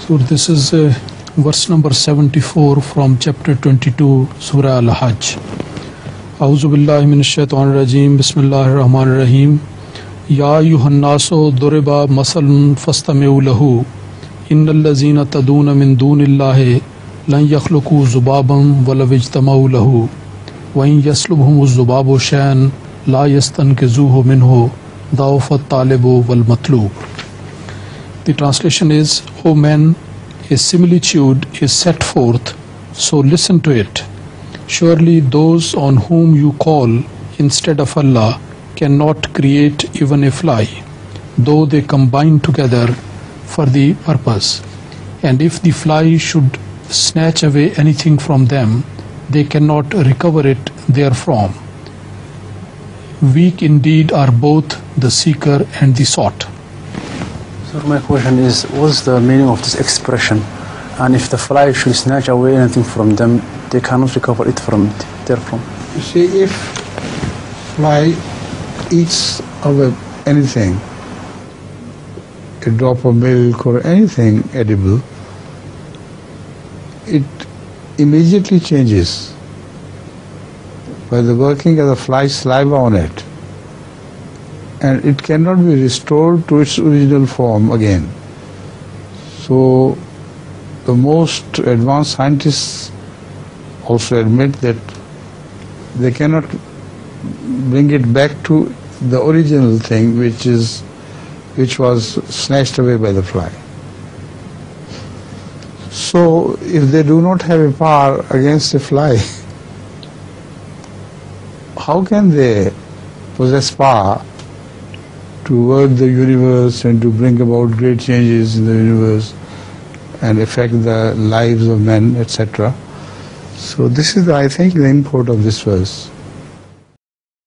So this is verse number 74 from chapter 22, Surah Al-Hajj. A'udhu billahi minash shaitanir rajeem. Bismillahir rahmanir rahim. Ya ayyuhan nasu duriba masalun fastami'u lahu. Innal ladzina taduna min dunillahi lan yakhluqu zubaban wa law ijtama'u lahu. Wa in yaslubhum az-zubabu shay'an la yastankizuhu minhu ضعف الطالب والمطلوب. The translation is, O men, a similitude is set forth, so listen to it. Surely those on whom you call instead of Allah cannot create even a fly, though they combine together for the purpose. And if the fly should snatch away anything from them, they cannot recover it therefrom. Weak indeed are both the seeker and the sought. So my question is, what's the meaning of this expression? And if the fly should snatch away anything from them, they cannot recover it from it, therefrom. You see, if fly eats away anything, a drop of milk or anything edible, it immediately changes by the working of the fly's saliva on it, and it cannot be restored to its original form again. So the most advanced scientists also admit that they cannot bring it back to the original thing which was snatched away by the fly. So if they do not have a power against a fly, how can they possess power to work the universe and to bring about great changes in the universe and affect the lives of men, etc.? So this is, I think, the import of this verse.